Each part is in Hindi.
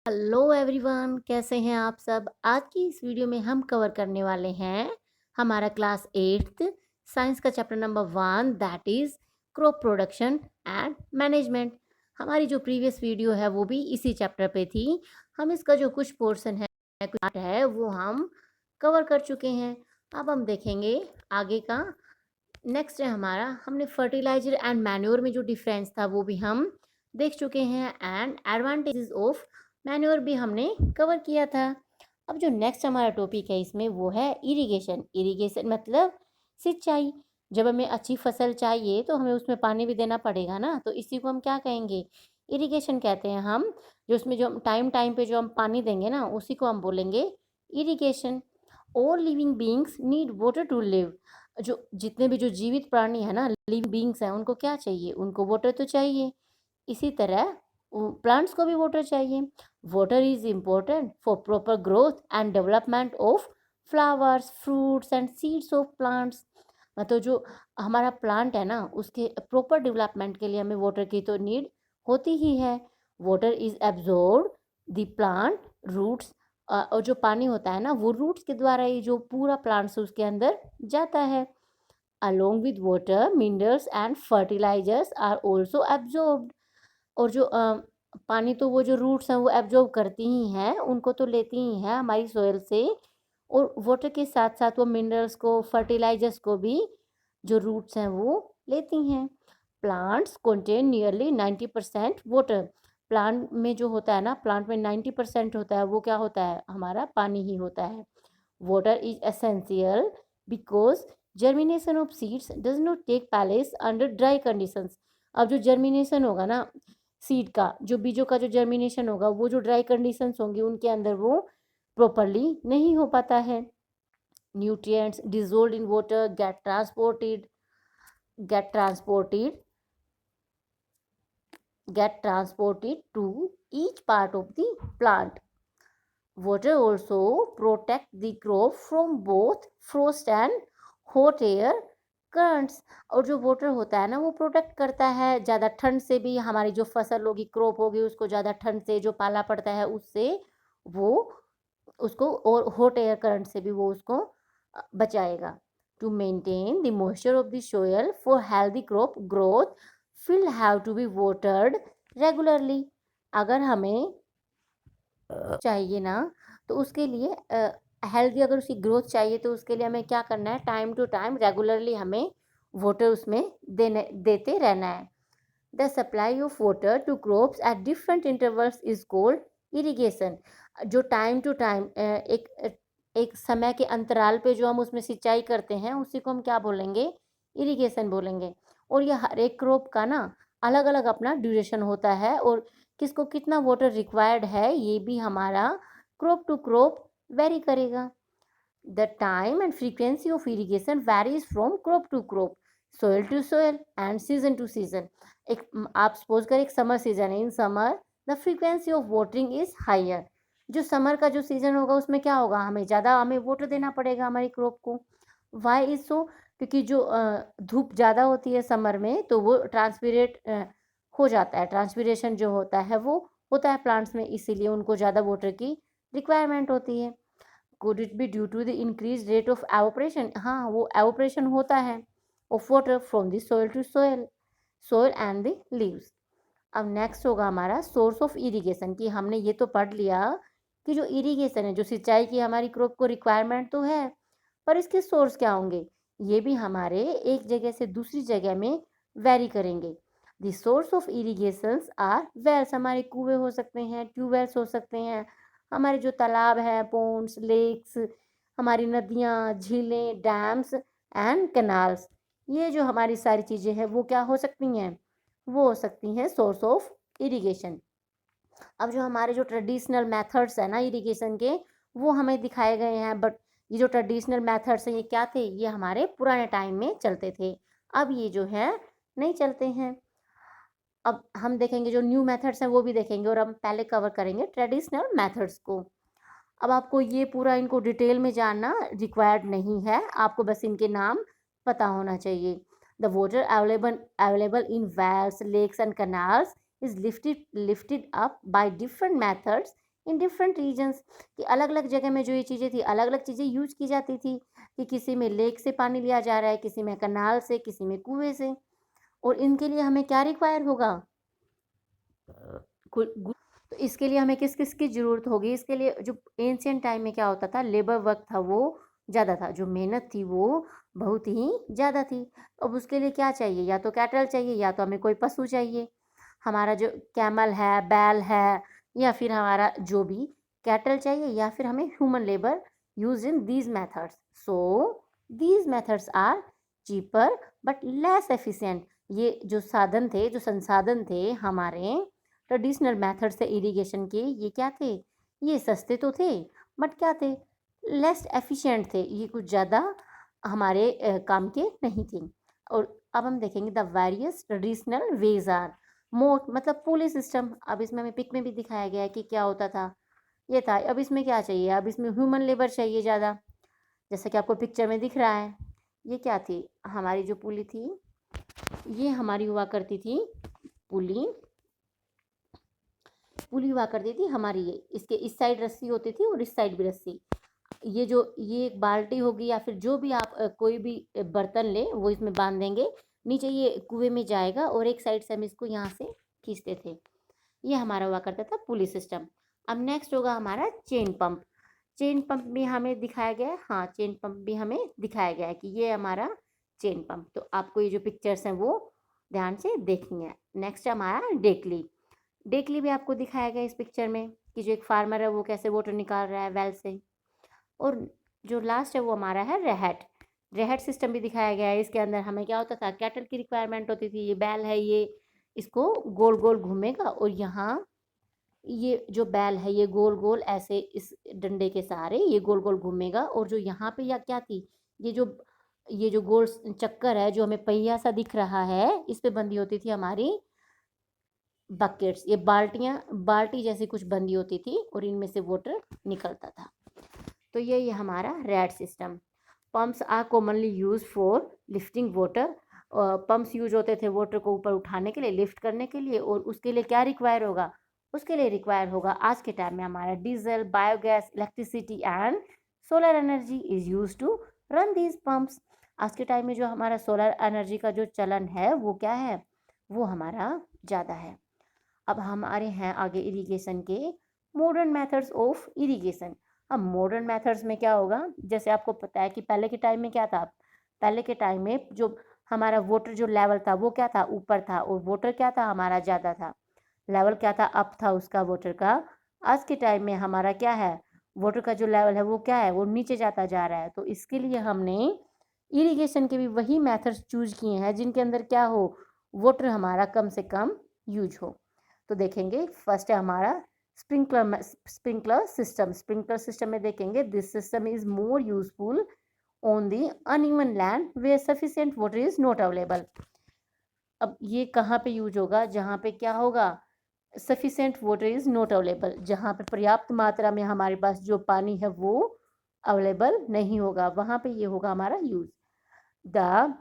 हेलो एवरीवन, कैसे हैं आप सब। आज की इस वीडियो में हम कवर करने वाले हैं हमारा क्लास 8th साइंस का chapter number 1, that is crop production and management. हमारी जो प्रीवियस वीडियो है वो भी इसी चैप्टर पे थी। हम इसका जो कुछ पोर्शन है, कुछ पार्ट है, वो हम कवर कर चुके हैं। अब हम देखेंगे आगे का। नेक्स्ट है हमारा, हमने फर्टिलाइजर एंड मैन्योर में जो डिफरेंस था वो भी हम देख चुके हैं, एंड एडवांटेजेस ऑफ मैन्योर भी हमने कवर किया था। अब जो नेक्स्ट हमारा टॉपिक है इसमें वो है इरिगेशन। इरिगेशन मतलब सिंचाई। जब हमें अच्छी फसल चाहिए तो हमें उसमें पानी भी देना पड़ेगा ना, तो इसी को हम क्या कहेंगे, इरिगेशन कहते हैं हम। जो उसमें जो टाइम टाइम पे जो हम पानी देंगे ना, उसी को हम बोलेंगे irrigation. All living beings need water to live. जो जितने भी जो जीवित प्राणी है ना, लिविंग बींग्स हैं, उनको क्या चाहिए, उनको वाटर तो चाहिए। इसी तरह प्लांट्स को भी वाटर चाहिए। Water is important for proper growth and development of flowers, fruits and seeds of plants. मतलब जो हमारा प्लांट है ना, उसके प्रॉपर डेवलपमेंट के लिए हमें वाटर की तो नीड होती ही है। Water is absorb the plant roots. और जो पानी होता है ना, वो रूट्स के द्वारा ही जो पूरा प्लांट्स उसके अंदर जाता है। Along with water minerals and fertilizers are also absorbed. और जो पानी तो वो जो रूट्स हैं वो एब्जॉर्ब करती ही हैं, उनको तो लेती ही हैं हमारी सोयल से। और वाटर के साथ साथ वो मिनरल्स को, फर्टिलाइजर्स को भी जो रूट्स हैं वो लेती हैं। Plants contain nearly 90% water. Plant में जो होता है ना, प्लांट में 90% होता है, वो क्या होता है, हमारा पानी ही होता है। Water is essential because germination of seeds does not take place under dry conditions. अब जो जर्मिनेशन होगा ना, सीड का, जो बीजों का जो जर्मिनेशन होगा, वो जो ड्राई कंडीशंस होंगी उनके अंदर वो प्रॉपरली नहीं हो पाता है। Nutrients dissolve in water get transported get transported to each part of the plant. Water also protect the crop from both frost and hot air currents। और जो वाटर होता है ना, वो प्रोटेक्ट करता है ज़्यादा ठंड से भी। हमारी जो फसल होगी, क्रॉप होगी, उसको ज़्यादा ठंड से जो पाला पड़ता है उससे वो उसको, और हॉट एयर करंट से भी वो उसको बचाएगा। To maintain the moisture of the soil for healthy crop growth field have to be watered regularly. अगर हमें चाहिए ना, तो उसके लिए हेल्दी अगर उसकी ग्रोथ चाहिए तो उसके लिए हमें क्या करना है, टाइम टू टाइम रेगुलरली हमें वाटर उसमें देते रहना है। The supply of water to crops at different intervals is called irrigation. जो टाइम टू टाइम एक समय के अंतराल पे जो हम उसमें सिंचाई करते हैं, उसी को हम क्या बोलेंगे, इरिगेशन बोलेंगे। और यह हर एक क्रॉप का ना अलग अलग अपना ड्यूरेशन होता है, और किसको कितना वाटर रिक्वायर्ड है ये भी हमारा क्रॉप टू क्रॉप वेरी करेगा। The time and frequency of irrigation varies from crop to crop, soil to soil and season to season. एक आप सपोज कर एक समर सीजन है, in summer the frequency of watering is higher. जो समर का जो सीजन होगा उसमें क्या होगा, हमें वाटर देना पड़ेगा हमारी क्रॉप को। वाई इज सो, क्योंकि जो धूप ज़्यादा होती है समर में, तो वो ट्रांसपीरेट हो जाता है, ट्रांसपीरेशन जो होता है वो होता है प्लांट्स में, इसीलिए उनको ज़्यादा वाटर की रिक्वायरमेंट होती है। Could it be due to the increase rate of evaporation. हाँ, वो एवोपरेशन होता है of water from the soil to soil and the leaves. अब नेक्स्ट होगा हमारा सोर्स ऑफ इरिगेशन। कि हमने ये तो पढ़ लिया कि जो इरिगेशन है, जो सिंचाई की हमारी क्रॉप को रिक्वायरमेंट तो है, पर इसके सोर्स क्या होंगे, ये भी हमारे एक जगह से दूसरी जगह में वेरी करेंगे। The source of irrigations are wells. हमारे कुएं हो सकते हैं, ट्यूबवेल्स हो सकते हैं, हमारे जो तालाब हैं, पोन्ड्स, लेक्स, हमारी नदियाँ, झीलें, डैम्स एंड कैनाल्स। ये जो हमारी सारी चीज़ें हैं वो क्या हो सकती हैं, वो हो सकती हैं सोर्स ऑफ इरिगेशन। अब जो हमारे जो ट्रेडिशनल मेथड्स हैं ना इरिगेशन के, वो हमें दिखाए गए हैं। बट ये जो ट्रेडिशनल मेथड्स हैं ये क्या थे, ये हमारे पुराने टाइम में चलते थे, अब ये जो है नहीं चलते हैं। अब हम देखेंगे जो न्यू मेथड्स हैं वो भी देखेंगे, और हम पहले कवर करेंगे ट्रेडिशनल मेथड्स को। अब आपको ये पूरा इनको डिटेल में जानना रिक्वायर्ड नहीं है, आपको बस इनके नाम पता होना चाहिए। The water available in wells, lakes and canals is lifted up by different methods in different regions, कि अलग अलग जगह में जो ये चीज़ें थी अलग अलग चीज़ें यूज की जाती थी, कि किसी में लेक से पानी लिया जा रहा है, किसी में कनाल से, किसी में कुएं से, और इनके लिए हमें क्या रिक्वायर होगा, तो इसके लिए हमें किस किस की ज़रूरत होगी, इसके लिए जो एंशियंट टाइम में क्या होता था, लेबर वर्क था वो ज़्यादा था, जो मेहनत थी वो बहुत ही ज़्यादा थी। अब उसके लिए क्या चाहिए, या तो कैटल चाहिए या तो हमें कोई पशु चाहिए, हमारा जो कैमल है, बैल है, या फिर हमारा जो भी कैटल चाहिए, या फिर हमें human labour use in these methods. So these methods are cheaper but less efficient. ये जो साधन थे, जो संसाधन थे हमारे ट्रेडिशनल मेथड से इरिगेशन के, ये क्या थे, ये सस्ते तो थे बट क्या थे, लेस एफिशिएंट थे, ये कुछ ज़्यादा हमारे काम के नहीं थे। और अब हम देखेंगे the various traditional ways are more, मतलब पुली सिस्टम। अब इसमें हमें पिक में भी दिखाया गया है कि क्या होता था, ये था। अब इसमें क्या चाहिए, अब इसमें ह्यूमन लेबर चाहिए ज़्यादा, जैसा कि आपको पिक्चर में दिख रहा है। ये क्या थी, हमारी जो पुली थी, ये हमारी हुआ करती थी पुली, पुली हुआ करती थी हमारी, ये इसके इस साइड रस्सी होती थी और इस साइड भी रस्सी। ये जो ये एक बाल्टी होगी या फिर जो भी आप कोई भी बर्तन ले वो इसमें बांध देंगे, नीचे ये कुएं में जाएगा और एक साइड से हम इसको यहाँ से खींचते थे। ये हमारा हुआ करता था पुली सिस्टम। अब नेक्स्ट होगा हमारा चेन पंप। चेन पंप भी हमें दिखाया गया है, हाँ चेन पंप भी हमें दिखाया गया है कि ये हमारा चेन पंप। तो आपको ये जो पिक्चर्स हैं वो ध्यान से देखनी है। नेक्स्ट हमारा डेकली। डेकली भी आपको दिखाया गया इस पिक्चर में कि जो एक फार्मर है वो कैसे वाटर निकाल रहा है वेल से। और जो लास्ट है वो हमारा है रेहट। रेहट सिस्टम भी दिखाया गया है। इसके अंदर हमें क्या होता था, कैटल की रिक्वायरमेंट होती थी। ये बैल है, ये इसको गोल गोल घूमेगा और यहाँ ये जो बैल है ये गोल गोल ऐसे इस डंडे के सहारे ये गोल गोल घूमेगा। और जो यहाँ पे या क्या थी, ये जो गोल चक्कर है जो हमें पहिया सा दिख रहा है, इस पे बंधी होती थी हमारी बकेट्स। ये बाल्टी जैसी कुछ बंधी होती थी और इनमें से वाटर निकलता था। तो ये हमारा रैट system. Pumps are commonly use for lifting water. Pumps use होते थे वाटर को ऊपर उठाने के लिए, लिफ्ट करने के लिए। और उसके लिए क्या रिक्वायर होगा, उसके लिए रिक्वायर होगा आज के टाइम में हमारा diesel, biogas, electricity and solar energy is use to run these pumps. आज के टाइम में जो हमारा सोलर एनर्जी का जो चलन है वो क्या है, वो हमारा ज़्यादा है। अब हमारे हैं आगे इरिगेशन के मॉडर्न मेथड्स ऑफ इरिगेशन। अब मॉडर्न मेथड्स में क्या होगा, जैसे आपको पता है कि पहले के टाइम में क्या था, पहले के टाइम में जो हमारा वाटर जो लेवल था वो क्या था, ऊपर था। और वाटर क्या था हमारा ज़्यादा था, लेवल क्या था, अप था उसका वाटर का। आज के टाइम में हमारा क्या है, वाटर का जो लेवल है वो क्या है, वो नीचे जाता जा रहा है। तो इसके लिए हमने इरिगेशन के भी वही मेथड्स चूज किए हैं जिनके अंदर क्या हो, वाटर हमारा कम से कम यूज हो। तो देखेंगे फर्स्ट है हमारा स्प्रिंकलर सिस्टम। स्प्रिंकलर सिस्टम में देखेंगे this system is more useful on the uneven land where sufficient water is not available. अब ये कहाँ पे यूज होगा, जहाँ पे क्या होगा, sufficient water is not available, जहाँ पे पर्याप्त मात्रा में हमारे पास जो पानी है वो अवेलेबल नहीं होगा, वहाँ पे ये होगा हमारा use. The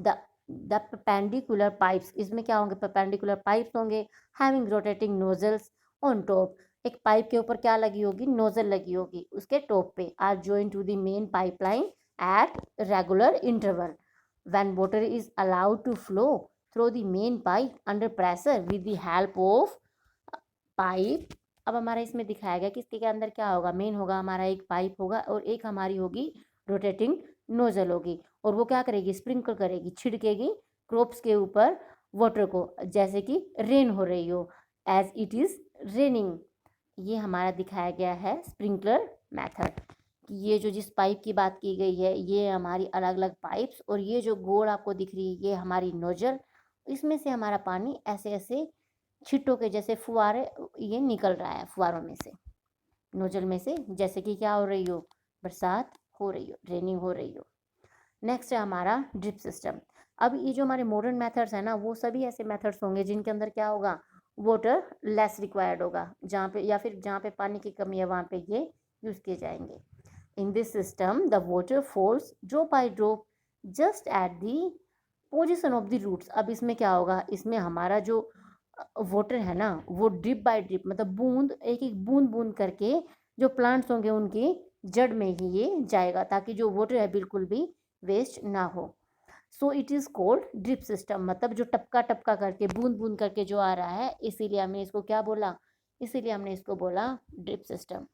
the the perpendicular pipes, इसमें क्या होंगे, परपेंडिकुलर पाइप्स होंगे having rotating nozzles on top. एक पाइप के ऊपर क्या लगी होगी, नोजल लगी होगी उसके टॉप पे, are join to the main pipeline at regular interval when water is allowed to flow through the main pipe under pressure with the help of pipe. अब हमारा इसमें दिखाया गया कि इसके अंदर क्या होगा, मेन होगा हमारा एक पाइप होगा और एक हमारी होगी रोटेटिंग नोजल होगी। और वो क्या करेगी, स्प्रिंकल करेगी, छिड़केगी क्रॉप्स के ऊपर वाटर को, जैसे कि रेन हो रही हो, एज इट इज रेनिंग। ये हमारा दिखाया गया है स्प्रिंकलर मेथड। ये जो जिस पाइप की बात की गई है ये हमारी अलग अलग पाइप्स, और ये जो गोल आपको दिख रही है ये हमारी नोजल। इसमें से हमारा पानी ऐसे ऐसे छिट्टों के जैसे फुहारे ये निकल रहा है, फुहारों में से, नोजल में से, जैसे कि क्या हो रही हो, बरसात हो रही हो, रेनिंग हो रही हो। नेक्स्ट है हमारा ड्रिप सिस्टम। अब ये जो हमारे मॉडर्न मेथड्स हैं ना वो सभी ऐसे मेथड्स होंगे जिनके अंदर क्या होगा, वाटर लेस रिक्वायर्ड होगा, जहाँ पे या फिर जहाँ पे पानी की कमी है वहाँ पे ये यूज़ किए जाएंगे। In this system the water falls drop by drop just at the position of the roots. अब इसमें क्या होगा, इसमें हमारा जो वाटर है ना वो ड्रिप बाय ड्रिप मतलब बूंद एक एक बूंद बूंद करके जो प्लांट्स होंगे उनकी जड़ में ही ये जाएगा, ताकि जो वाटर है बिल्कुल भी वेस्ट ना हो। So it is cold drip system, मतलब जो टपका टपका करके बूंद बूंद करके जो आ रहा है, इसीलिए हमने इसको क्या बोला, इसीलिए हमने इसको बोला drip system.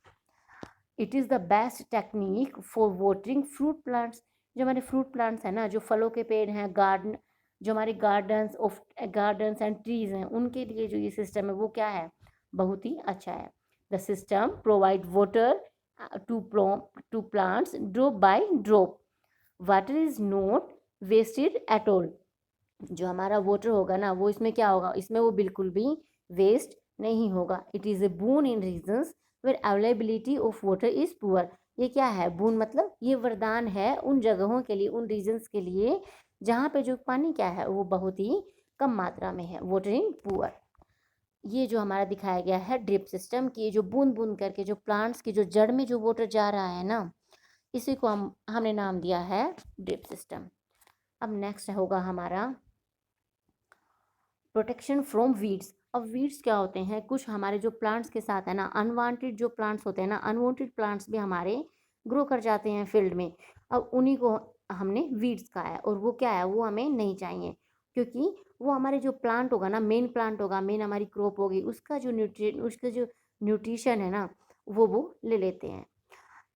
It is the best technique for watering fruit plants. जो हमारे फ्रूट प्लांट्स हैं ना, जो फलों के पेड़ हैं, गार्डन, जो हमारे गार्डन्स एंड ट्रीज हैं, उनके लिए जो ये सिस्टम है वो क्या है, बहुत ही अच्छा है। The system provide water to plants drop by drop. Water is not wasted at all. जो हमारा वाटर होगा ना वो इसमें क्या होगा, इसमें वो बिल्कुल भी वेस्ट नहीं होगा। It is a boon in regions where availability of water is poor. ये क्या है, बून मतलब ये वरदान है उन जगहों के लिए, उन रीजन्स के लिए जहाँ पे जो पानी क्या है वो बहुत ही कम मात्रा में है, वाटर इन पुअर। ये जो हमारा दिखाया गया है ड्रिप सिस्टम की, जो बूंद बूंद करके जो प्लांट्स की जो जड़ में जो वाटर जा रहा है ना, इसी को हमने नाम दिया है ड्रिप सिस्टम। अब नेक्स्ट होगा हमारा प्रोटेक्शन फ्रॉम वीड्स। अब वीड्स क्या होते हैं, कुछ हमारे जो प्लांट्स के साथ है ना, अनवांटेड जो प्लांट्स होते हैं ना, अनवांटेड प्लांट्स भी हमारे ग्रो कर जाते हैं फील्ड में। अब उन्हीं को हमने वीड्स कहा है, और वो क्या है, वो हमें नहीं चाहिए, क्योंकि वो हमारे जो प्लांट होगा ना, मेन प्लांट होगा, मेन हमारी क्रॉप होगी, उसका जो न्यूट्रिशन है ना वो ले लेते हैं।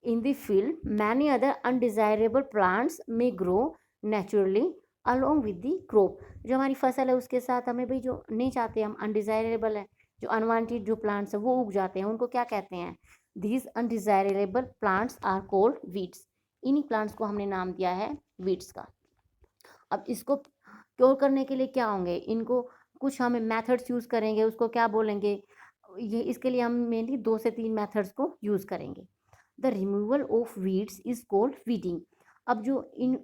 In the field many other undesirable plants may grow naturally along with the crop. जो हमारी फसल है उसके साथ हमें भाई जो नहीं चाहते हम, अनडिजायरेबल है, जो अनवांटेड जो प्लांट्स है वो उग जाते हैं, उनको क्या कहते हैं, these undesirable plants are called weeds. इन्हीं प्लांट्स को हमने नाम दिया है वीड्स का। अब इसको क्योर करने के लिए क्या होंगे, इनको कुछ हमें मेथड्स यूज़ करेंगे, उसको क्या बोलेंगे, ये इसके लिए हम मेनली 2 से 3 मेथड्स को यूज़ करेंगे। The removal of weeds is called weeding. अब जो इन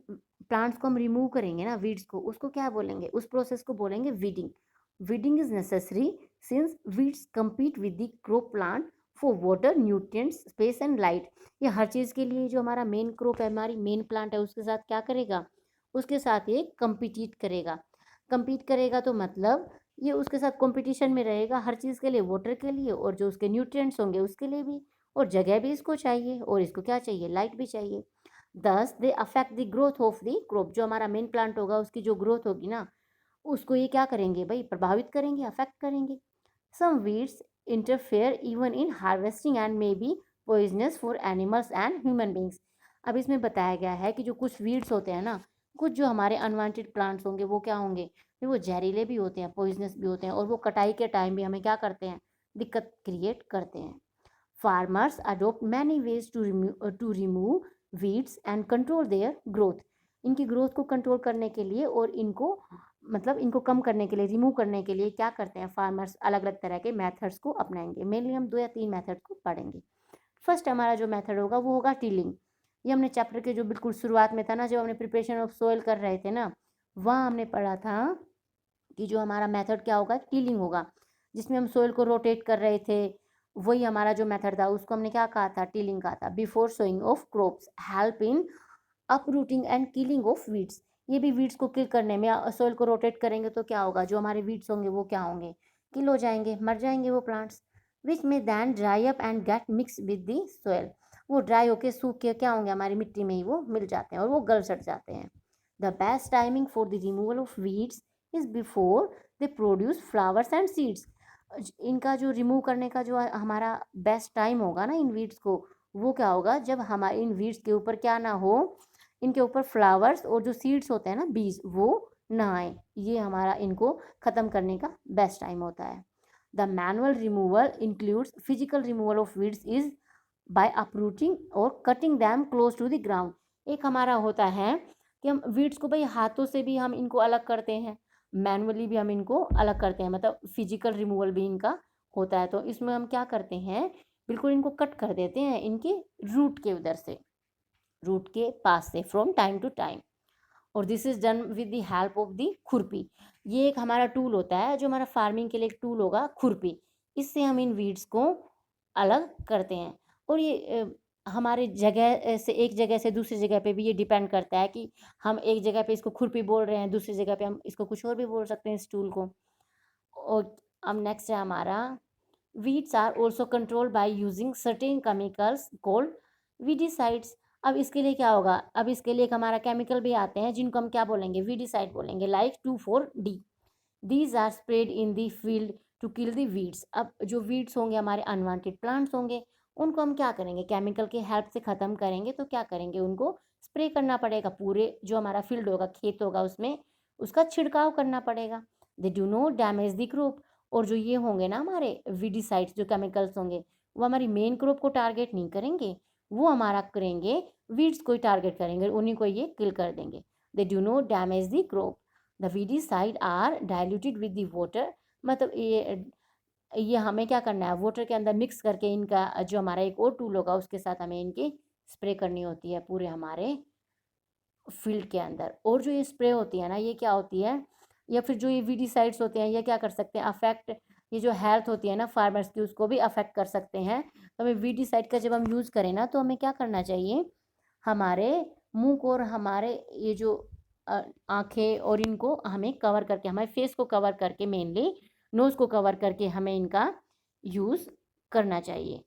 प्लांट्स को हम रिमूव करेंगे ना वीड्स को, उसको क्या बोलेंगे, उस प्रोसेस को बोलेंगे weeding. Weeding is necessary since weeds compete with the crop plant for water, nutrients, space and light. ये हर चीज़ के लिए जो हमारा मेन क्रॉप है, हमारी मेन प्लांट है, उसके साथ क्या करेगा, उसके साथ ये कंपीट करेगा। कंपीट करेगा तो मतलब ये उसके साथ कंपटीशन में रहेगा हर चीज़ के लिए, वाटर के लिए, और जो उसके न्यूट्रिएंट्स होंगे उसके लिए भी, और जगह भी इसको चाहिए, और इसको क्या चाहिए, लाइट भी चाहिए। दस they affect the growth of the crop. जो हमारा मेन प्लांट होगा उसकी जो ग्रोथ होगी ना, उसको ये क्या करेंगे भाई, प्रभावित करेंगे, अफेक्ट करेंगे। Some weeds interfere even in harvesting and may be poisonous for animals and human beings. अब इसमें बताया गया है कि जो कुछ वीड्स होते हैं ना, कुछ जो हमारे अनवांटेड प्लांट्स होंगे वो क्या होंगे, वो जहरीले भी होते हैं, पॉइजनस भी होते हैं, और वो कटाई के टाइम भी हमें क्या करते हैं, दिक्कत क्रिएट करते हैं। Farmers adopt many ways to remove weeds and control their growth. इनकी ग्रोथ को कंट्रोल करने के लिए और इनको मतलब इनको कम करने के लिए, रिमूव करने के लिए क्या करते हैं फार्मर्स, अलग अलग तरह के मेथड्स को अपनाएंगे। मेनली हम 2 या 3 मेथड को पढ़ेंगे। फर्स्ट हमारा जो मेथड होगा वो होगा टिलिंग। ये हमने चैप्टर के जो बिल्कुल शुरुआत में था ना, जब हमने प्रिपरेशन ऑफ सोयल कर रहे थे ना, वहाँ हमने पढ़ा था कि जो हमारा मेथड क्या होगा, टिलिंग होगा, जिसमें हम सोइल को रोटेट कर रहे थे। वही हमारा जो मेथड था उसको हमने क्या कहा था, टिलिंग कहा था। Before sowing of crops help in uprooting and killing of weeds. ये भी वीड्स को किल करने में, सोइल को रोटेट करेंगे तो क्या होगा, जो हमारे वीड्स होंगे वो क्या होंगे, किल हो जाएंगे, मर जाएंगे वो प्लांट्स। विच में then dry up and get mix with the soil. वो ड्राई होके सूख के क्या होंगे, हमारी मिट्टी में ही वो मिल जाते हैं और वो गल सड़ जाते हैं। The best timing for the removal of weeds is before they produce flowers and seeds. इनका जो रिमूव करने का जो हमारा बेस्ट टाइम होगा ना इन वीड्स को, वो क्या होगा, जब हमारे इन वीड्स के ऊपर क्या ना हो, इनके ऊपर फ्लावर्स और जो सीड्स होते हैं ना, बीज, वो ना आए। ये हमारा इनको ख़त्म करने का बेस्ट टाइम होता है। The manual removal includes physical removal of weeds is by uprooting और cutting them close to the ground. एक हमारा होता है कि हम वीड्स को भाई हाथों से भी हम इनको अलग करते हैं, मैनुअली भी हम इनको अलग करते हैं, मतलब फिजिकल रिमूवल भी इनका होता है। तो इसमें हम क्या करते हैं, बिल्कुल इनको कट कर देते हैं इनके रूट के उधर से, रूट के पास से, फ्रॉम टाइम टू टाइम। और this is done with the help of the खुरपी। ये एक हमारा टूल होता है, जो हमारा फार्मिंग के लिए एक टूल होगा, खुरपी। इससे हम इन वीड्स को अलग करते हैं। और ये हमारे जगह से, एक जगह से दूसरी जगह पे भी ये डिपेंड करता है कि हम एक जगह पे इसको खुरपी बोल रहे हैं, दूसरी जगह पे हम इसको कुछ और भी बोल सकते हैं इस टूल को। और अब नेक्स्ट है हमारा weeds are also control by using certain chemicals called weedicides. अब इसके लिए क्या होगा, अब इसके लिए एक हमारा केमिकल भी आते हैं जिनको हम क्या बोलेंगे, वीडिसाइड बोलेंगे, like 2,4-D। These are spread in the field to kill the weeds. अब जो वीड्स होंगे हमारे अनवांटेड प्लांट्स होंगे, उनको हम क्या करेंगे, केमिकल के हेल्प से ख़त्म करेंगे। तो क्या करेंगे, उनको स्प्रे करना पड़ेगा, पूरे जो हमारा फील्ड होगा, खेत होगा, उसमें उसका छिड़काव करना पड़ेगा। दे do not damage the crop. और जो ये होंगे ना हमारे वीडिसाइड्स, जो केमिकल्स होंगे, वो हमारी मेन क्रॉप को टारगेट नहीं करेंगे, वो हमारा करेंगे वीड्स को ही टारगेट करेंगे, उन्हीं को ये किल कर देंगे। They do not damage the crop. The weedicide are diluted with the water. मतलब ये हमें क्या करना है, वाटर के अंदर मिक्स करके इनका जो हमारा एक और टूल होगा उसके साथ हमें इनकी स्प्रे करनी होती है पूरे हमारे फील्ड के अंदर। और जो ये स्प्रे होती है ना, ये क्या होती है, या फिर जो ये वीडिसाइड्स होते हैं, ये क्या कर सकते हैं, अफेक्ट, ये जो हेल्थ होती है ना फार्मर्स की, उसको भी अफेक्ट कर सकते हैं। तो हमें वीडिसाइड का जब हम यूज़ करें ना, तो हमें क्या करना चाहिए, हमारे मुंह को और हमारे ये जो आंखें और इनको हमें कवर करके, हमारे फेस को कवर करके, मेनली नोज़ को कवर करके हमें इनका यूज़ करना चाहिए।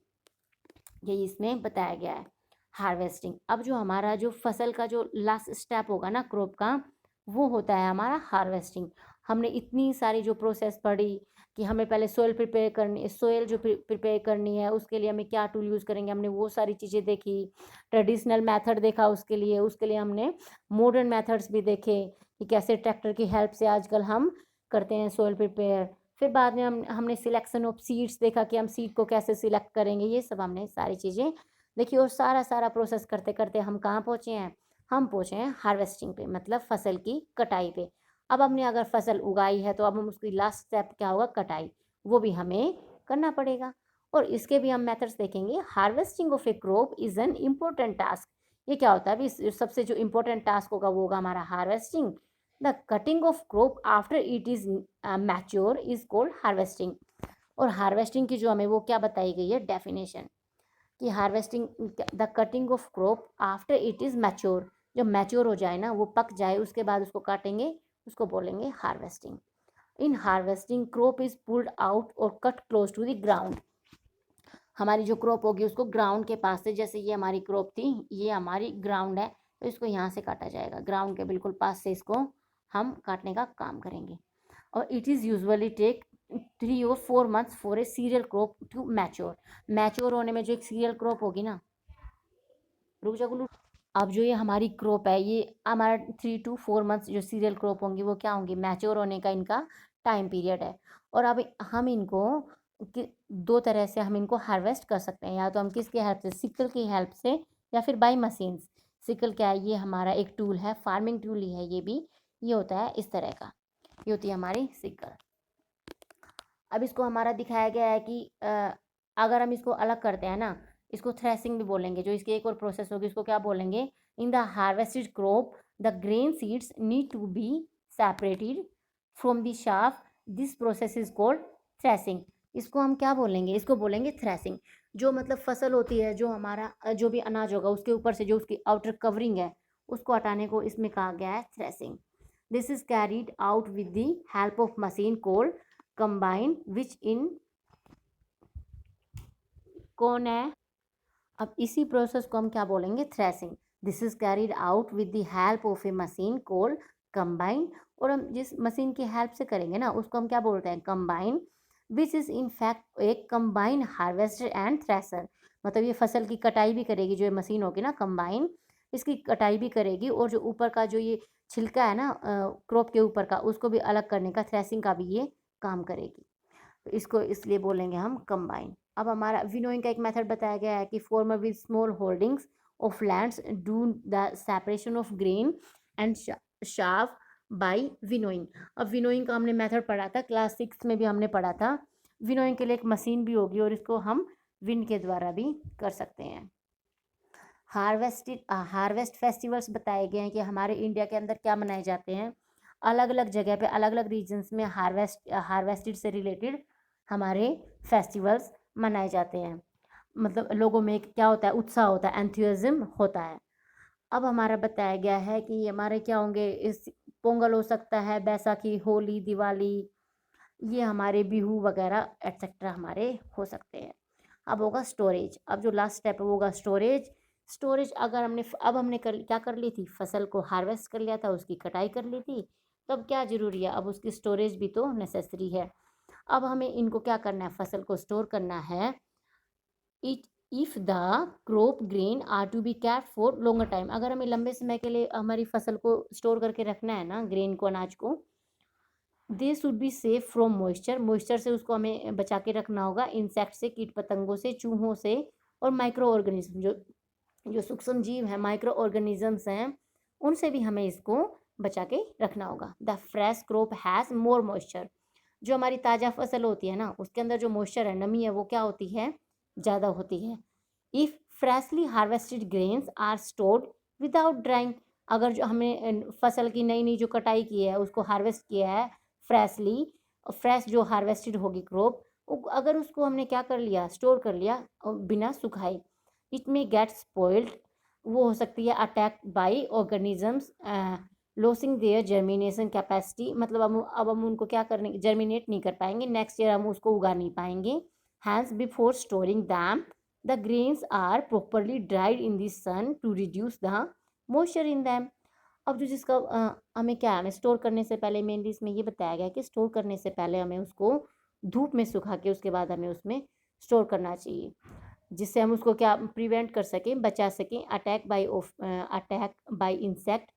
यही इसमें बताया गया है। हार्वेस्टिंग, अब जो हमारा जो फसल का जो लास्ट स्टेप होगा ना क्रॉप का, वो होता है हमारा हार्वेस्टिंग। हमने इतनी सारी जो प्रोसेस पढ़ी कि हमें पहले सोयल प्रिपेयर करनी, सोयल जो प्रिपेयर करनी है उसके लिए हमें क्या टूल यूज़ करेंगे, हमने वो सारी चीज़ें देखी। ट्रेडिशनल मेथड देखा उसके लिए हमने मॉडर्न मेथड्स भी देखे कि कैसे ट्रैक्टर की हेल्प से आजकल हम करते हैं सोयल प्रिपेयर। फिर बाद में हमने सिलेक्शन ऑफ सीड्स देखा कि हम सीड को कैसे सिलेक्ट करेंगे, ये सब हमने सारी चीज़ें देखिए। और सारा प्रोसेस करते करते हम कहाँ पहुँचे हैं, हम पहुँचे हैं हार्वेस्टिंग पे, मतलब फसल की कटाई पे। अब हमने अगर फसल उगाई है तो अब हम उसकी लास्ट स्टेप क्या होगा, कटाई, वो भी हमें करना पड़ेगा। और इसके भी हम मेथड्स देखेंगे। Harvesting of A crop is an important task. ये क्या होता है, अभी सबसे जो इम्पोर्टेंट टास्क होगा वो होगा हमारा harvesting. The cutting of crop after it is mature is called harvesting. और हार्वेस्टिंग की जो हमें वो क्या बताई गई है, डेफिनेशन, कि harvesting the cutting of crop after it is mature. जब मैच्योर हो जाए ना, वो पक जाए, उसके बाद उसको काटेंगे, उसको बोलेंगे harvesting. In harvesting crop is pulled out और cut close to the ground. हमारी जो क्रॉप होगी उसको ग्राउंड के पास से, जैसे ये हमारी क्रॉप थी, ये हमारी ग्राउंड है, तो इसको यहाँ से काटा जाएगा, ग्राउंड के बिल्कुल पास से इसको हम काटने का काम करेंगे। और it is usually take 3 or 4 months for a cereal crop to mature. Mature होने में जो एक सीरियल क्रॉप होगी ना, रुक जा गुल्लू। अब जो ये हमारी क्रॉप है, ये हमारा 3 to 4 months जो सीरियल क्रॉप होंगी वो क्या होंगी, मैच्योर होने का इनका टाइम पीरियड है। और अब हम इनको दो तरह से हम इनको हार्वेस्ट कर सकते हैं, या तो हम किसकी हेल्प से, सिकल की हेल्प से, या फिर बाई मशीन्स। सिकल क्या है, ये हमारा एक टूल है, फार्मिंग टूल ही है ये भी। ये होता है इस तरह का, ये होती है हमारी सिकल। अब इसको हमारा दिखाया गया है कि अगर हम इसको अलग करते हैं ना, इसको थ्रेसिंग भी बोलेंगे। जो इसकी एक और प्रोसेस होगी, इसको क्या बोलेंगे, in the harvested crop the grain seeds need to be separated from the chaff. This process is called threshing. इसको हम क्या बोलेंगे, इसको बोलेंगे थ्रेसिंग। जो मतलब फसल होती है, जो हमारा जो भी अनाज होगा उसके ऊपर से जो उसकी आउटर कवरिंग है, उसको हटाने को इसमें कहा गया है threshing. This is carried out with the help of machine called combine which in कौन है। अब इसी प्रोसेस को हम क्या बोलेंगे, threshing. This is carried out with the help of a machine called combine. और हम जिस मशीन की हेल्प से करेंगे ना, उसको हम क्या बोलते हैं, combine, which is in fact A combine harvester and thresher. मतलब ये फसल की कटाई भी करेगी, जो ये मशीन होगी ना कंबाइन, इसकी कटाई भी करेगी, और जो ऊपर का जो ये छिलका है ना क्रॉप के ऊपर का, उसको भी अलग करने का, थ्रेसिंग का भी ये काम करेगी। तो इसको इसलिए बोलेंगे हम कंबाइन। अब हमारा विनोइंग का एक मेथड बताया गया है कि farmer with small holdings of lands do the separation of grain and chaff by winnowing. अब विनोइंग का हमने मेथड पढ़ा था, क्लास 6 में भी हमने पढ़ा था। विनोइंग के लिए एक मशीन भी होगी, और इसको हम विंड के द्वारा भी कर सकते हैं। हार्वेस्ट फेस्टिवल्स बताए गए हैं कि हमारे इंडिया के अंदर क्या मनाए जाते हैं। अलग अलग जगह पे, अलग अलग रीजन्स में हार्वेस्टेड से रिलेटेड हमारे फेस्टिवल्स मनाए जाते हैं। मतलब लोगों में क्या होता है, उत्साह होता है, एंथुसियाज्म होता है। अब हमारा बताया गया है कि हमारे क्या होंगे, इस पोंगल हो सकता है, बैसाखी, होली, दिवाली, ये हमारे बिहू वगैरह एट्सेट्रा हमारे हो सकते हैं। अब होगा स्टोरेज। अब जो लास्ट स्टेप है वो होगा स्टोरेज। स्टोरेज अगर हमने क्या कर ली थी, फसल को हार्वेस्ट कर लिया था, उसकी कटाई कर ली थी, तो अब क्या ज़रूरी है, अब उसकी स्टोरेज भी तो नेसेसरी है। अब हमें इनको क्या करना है, फसल को स्टोर करना है। It if the crop grain are to be kept for longer time, अगर हमें लंबे समय के लिए हमारी फसल को स्टोर करके रखना है ना, ग्रेन को, अनाज को, they should be safe from moisture, moisture से उसको हमें बचा के रखना होगा, इंसेक्ट से, कीट पतंगों से, चूहों से, और माइक्रो ऑर्गेनिज्म जो जो सूक्ष्म जीव हैं, माइक्रो ऑर्गेनिजम्स हैं, उनसे भी हमें इसको बचा के रखना होगा। The fresh crop has more moisture, जो हमारी ताज़ा फसल होती है ना, उसके अंदर जो मॉइस्चर है, नमी है, वो क्या होती है, ज़्यादा होती है। If freshly harvested grains are stored without drying, अगर जो हमने फसल की नई नई जो कटाई की है, उसको हार्वेस्ट किया है फ्रेशली, फ्रेश जो हार्वेस्टेड होगी क्रॉप, अगर उसको हमने क्या कर लिया, स्टोर कर लिया बिना सुखाए, इट में गेट स्पॉइल्ड, वो हो सकती है attack by organisms losing their germination capacity, मतलब अब हम उनको क्या करने, जर्मिनेट नहीं कर पाएंगे, नेक्स्ट ईयर हम उसको उगा नहीं पाएंगे। Hence before storing them the grains are properly dried in the sun to reduce the moisture in them. अब जो जिसका हमें क्या है, हमें स्टोर करने से पहले मेनली इसमें ये बताया गया है कि स्टोर करने से पहले हमें उसको धूप में सुखा के उसके बाद हमें उसमें स्टोर करना चाहिए, जिससे हम उसको क्या प्रिवेंट कर सकें, बचा सकें attack by insect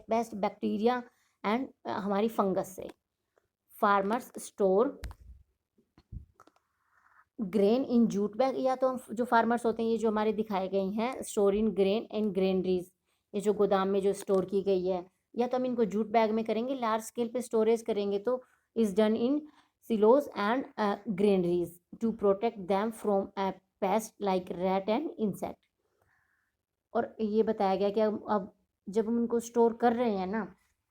pest, bacteria and हमारी फंगस से। Farmers store grain in jute bag, या तो हम जो फार्मर्स होते हैं, ये जो हमारे दिखाए गए हैं, store in grain and granaries, ये जो गोदाम में जो स्टोर की गई है, या तो हम इनको जूट बैग में करेंगे, लार्ज स्केल पे स्टोरेज करेंगे तो is done in silos and granaries to protect them from pest like rat and insect. और ये बताया गया कि अब जब हम उनको स्टोर कर रहे हैं ना,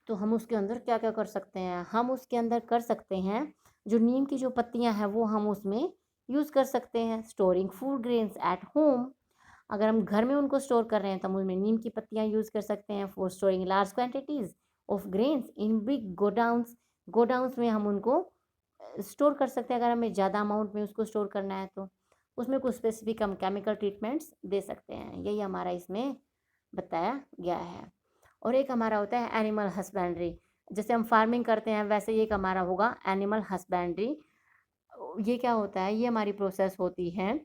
तो हम उसके अंदर क्या क्या कर सकते हैं, हम उसके अंदर कर सकते हैं, जो नीम की जो पत्तियां हैं वो हम उसमें यूज़ कर सकते हैं। Storing food grains at home, अगर हम घर में उनको स्टोर कर रहे हैं तो हम उसमें नीम की पत्तियां यूज़ कर सकते हैं। For storing large quantities of grains in big godowns, godowns में हम उनको स्टोर कर सकते हैं, अगर हमें ज़्यादा अमाउंट में उसको स्टोर करना है तो उसमें कुछ स्पेसिफिक हम केमिकल ट्रीटमेंट्स दे सकते हैं। यही हमारा इसमें बताया गया है। और एक हमारा होता है एनिमल हस्बेंड्री, जैसे हम फार्मिंग करते हैं वैसे ही एक हमारा होगा एनिमल हस्बेंड्री। ये क्या होता है, ये हमारी प्रोसेस होती है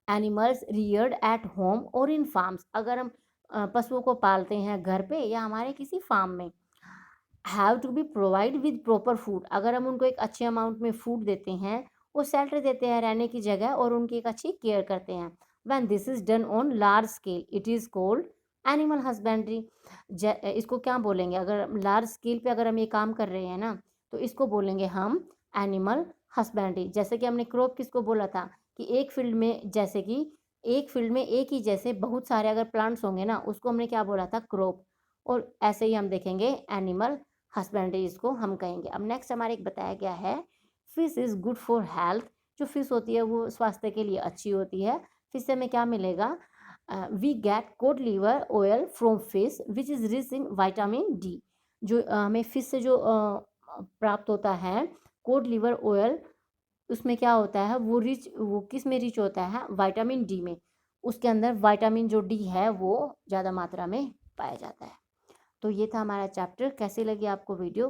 एनिमल्स रियर्ड एट होम और इन फार्म्स, अगर हम पशुओं को पालते हैं घर पे या हमारे किसी फार्म में, have to be provide with proper food, अगर हम उनको एक अच्छे अमाउंट में फूड देते हैं, वो शेल्टर देते हैं रहने की जगह, और उनकी एक अच्छी केयर करते हैं। When this is done on large scale it is called animal husbandry. इसको क्या बोलेंगे, अगर लार्ज स्केल पे अगर हम ये काम कर रहे हैं ना, तो इसको बोलेंगे हम एनिमल हस्बेंड्री। जैसे कि हमने क्रॉप किसको बोला था, कि एक फील्ड में, जैसे कि एक फील्ड में एक ही जैसे बहुत सारे अगर प्लांट्स होंगे ना, उसको हमने क्या बोला था, क्रॉप। और ऐसे ही हम देखेंगे एनिमल हस्बेंड्री, इसको हम कहेंगे। अब नेक्स्ट हमारे एक बताया गया है fish is good for health, जो फिश होती है वो स्वास्थ्य के लिए अच्छी होती है। फिश से हमें क्या मिलेगा, we get cod liver oil from fish which is rich in vitamin D, जो हमें फिश से जो प्राप्त होता है कोड लीवर ऑयल, उसमें क्या होता है, वो किस में रिच होता है, विटामिन डी में। उसके अंदर विटामिन जो डी है वो ज़्यादा मात्रा में पाया जाता है। तो ये था हमारा चैप्टर। कैसी लगी आपको वीडियो,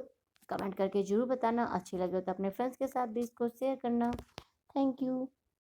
कमेंट करके ज़रूर बताना। अच्छी लगे तो अपने फ्रेंड्स के साथ भी इसको शेयर करना। Thank you.